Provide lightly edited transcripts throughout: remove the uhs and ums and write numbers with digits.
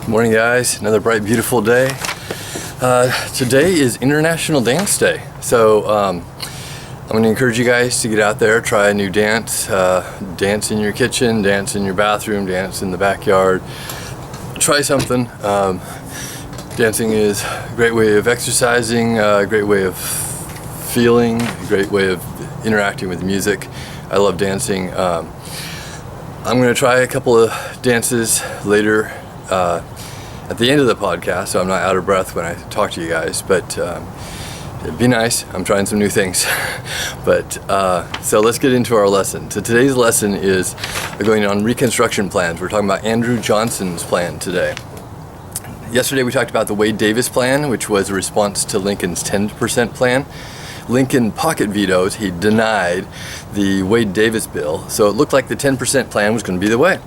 Morning guys, another bright beautiful day. Today is International Dance Day, so I'm going to encourage you guys to get out there, try a new dance. Dance in your kitchen, dance in your bathroom, dance in the backyard. Try something. Dancing is a great way of exercising, a great way of feeling, a great way of interacting with music. I love dancing. I'm going to try a couple of dances later at the end of the podcast, so I'm not out of breath when I talk to you guys, but it'd be nice. I'm trying some new things. But so let's get into our lesson. So today's lesson is going on Reconstruction plans. We're talking about Andrew Johnson's plan today. Yesterday we talked about the Wade Davis plan, which was a response to Lincoln's 10% plan. Lincoln pocket vetoed, he denied the Wade Davis bill, so it looked like the 10% plan was going to be the way.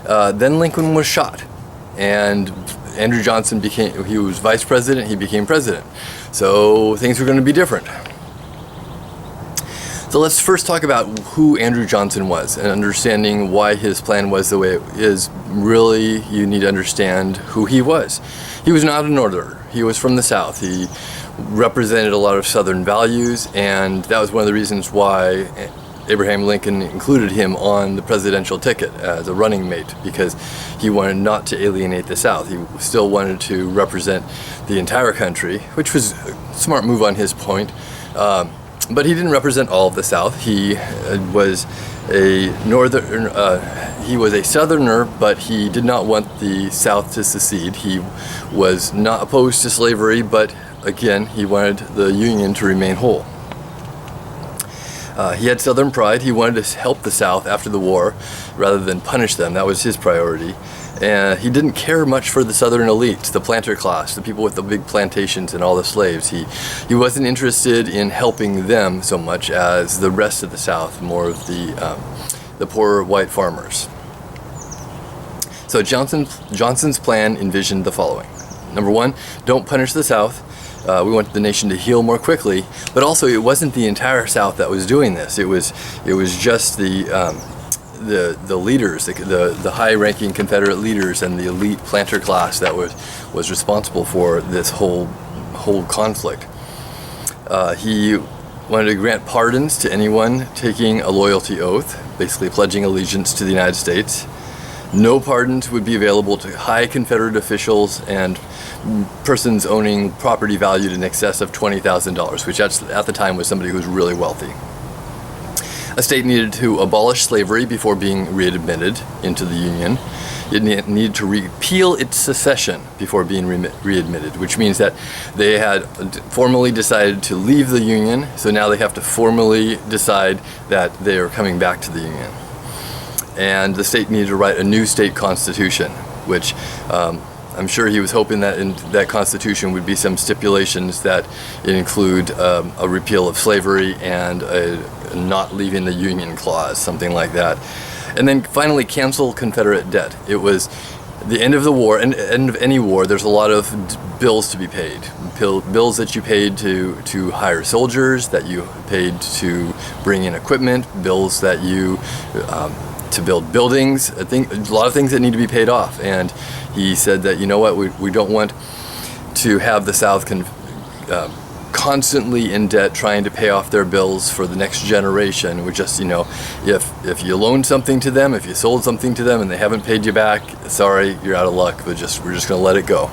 Then Lincoln was shot, and Andrew Johnson he was vice president, he became president. So things were going to be different. So let's first talk about who Andrew Johnson was and understanding why his plan was the way it is. Really, you need to understand who he was. He was not a Northerner. He was from the South. He represented a lot of Southern values, and that was one of the reasons why Abraham Lincoln included him on the presidential ticket as a running mate, because he wanted not to alienate the South. He still wanted to represent the entire country, which was a smart move on his point. But he didn't represent all of the South. He was a he was a Southerner, but he did not want the South to secede. He was not opposed to slavery, but again, he wanted the Union to remain whole. He had Southern pride. He wanted to help the South after the war rather than punish them. That was his priority. And he didn't care much for the Southern elites, the planter class, the people with the big plantations and all the slaves. He wasn't interested in helping them so much as the rest of the South, more of the poor white farmers. So Johnson's plan envisioned the following. Number one, don't punish the South. We wanted the nation to heal more quickly, but also it wasn't the entire South that was doing this. It was just the leaders, the high-ranking Confederate leaders and the elite planter class that was responsible for this whole conflict. He wanted to grant pardons to anyone taking a loyalty oath, basically pledging allegiance to the United States. No pardons would be available to high Confederate officials and persons owning property valued in excess of $20,000, which at the time was somebody who was really wealthy. A state needed to abolish slavery before being readmitted into the Union. It needed to repeal its secession before being readmitted, which means that they had formally decided to leave the Union, so now they have to formally decide that they are coming back to the Union. And the state needed to write a new state constitution, which I'm sure he was hoping that in that constitution would be some stipulations that include a repeal of slavery and a not leaving the Union clause, something like that. And then finally cancel Confederate debt. It was the end of the war, and end of any war, there's a lot of bills to be paid. Bills that you paid to hire soldiers, that you paid to bring in equipment, bills that you to build buildings. I think a lot of things that need to be paid off. And he said that, you know what, we don't want to have the South constantly in debt trying to pay off their bills for the next generation. We just, if you loaned something to them, if you sold something to them and they haven't paid you back, sorry, you're out of luck. We're just going to let it go.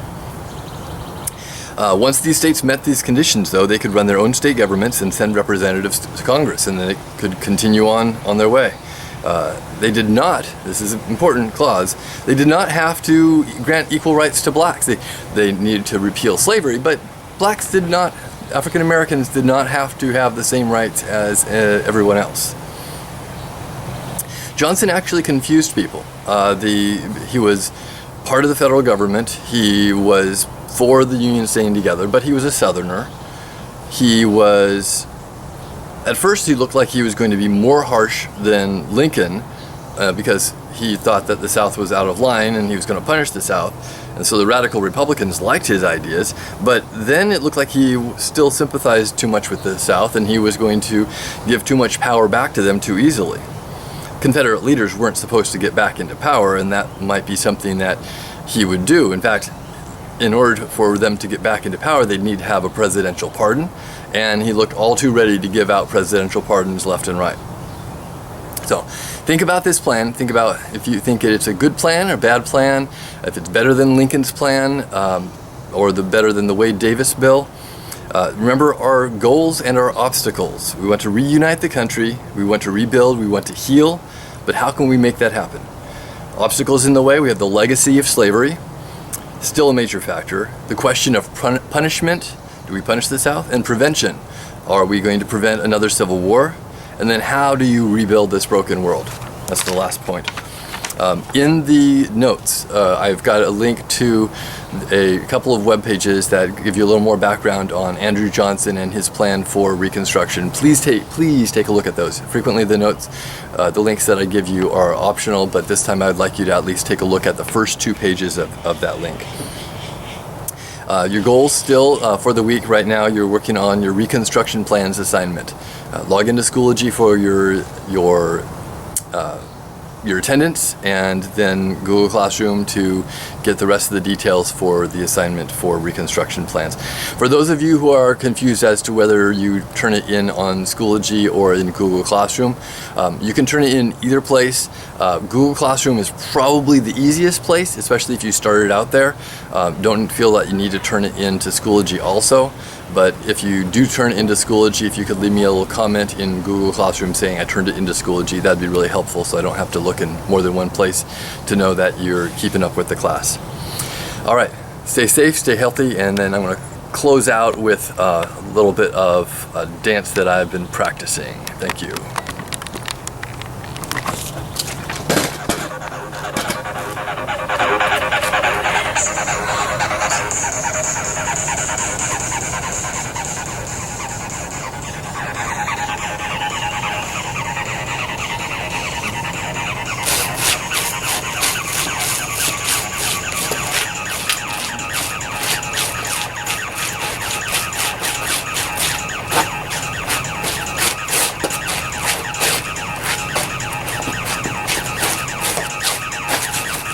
Once these states met these conditions, though, they could run their own state governments and send representatives to Congress, and then they could continue on their way. They did not, this is an important clause, they did not have to grant equal rights to blacks. They needed to repeal slavery, but blacks did not, African Americans did not have to have the same rights as everyone else. Johnson actually confused people. He was part of the federal government. He was for the Union staying together, but he was a Southerner. At first he looked like he was going to be more harsh than Lincoln because he thought that the South was out of line and he was going to punish the South. And so the radical Republicans liked his ideas, but then it looked like he still sympathized too much with the South and he was going to give too much power back to them too easily. Confederate leaders weren't supposed to get back into power, and that might be something that he would do. In fact, in order for them to get back into power, they'd need to have a presidential pardon, and he looked all too ready to give out presidential pardons left and right. So think about this plan. Think about if you think it's a good plan or bad plan, if it's better than Lincoln's plan, or better than the Wade Davis bill. Remember our goals and our obstacles. We want to reunite the country, we want to rebuild, we want to heal, but how can we make that happen? Obstacles in the way, we have the legacy of slavery, still a major factor. The question of punishment, do we punish the South? And prevention, are we going to prevent another civil war? And then how do you rebuild this broken world? That's the last point. In the notes, I've got a link to a couple of web pages that give you a little more background on Andrew Johnson and his plan for Reconstruction. Please take a look at those. Frequently the notes, the links that I give you are optional, but this time I'd like you to at least take a look at the first 2 pages of that link. Your goals still for the week right now, you're working on your Reconstruction plans assignment. Log into Schoology for your attendance, and then Google Classroom to get the rest of the details for the assignment for Reconstruction plans. For those of you who are confused as to whether you turn it in on Schoology or in Google Classroom, you can turn it in either place. Google Classroom is probably the easiest place, especially if you started out there. Don't feel that you need to turn it into Schoology also. But if you do turn it into Schoology, if you could leave me a little comment in Google Classroom saying I turned it into Schoology, that'd be really helpful, so I don't have to look in more than one place to know that you're keeping up with the class. All right, stay safe, stay healthy, and then I'm going to close out with a little bit of a dance that I've been practicing. Thank you.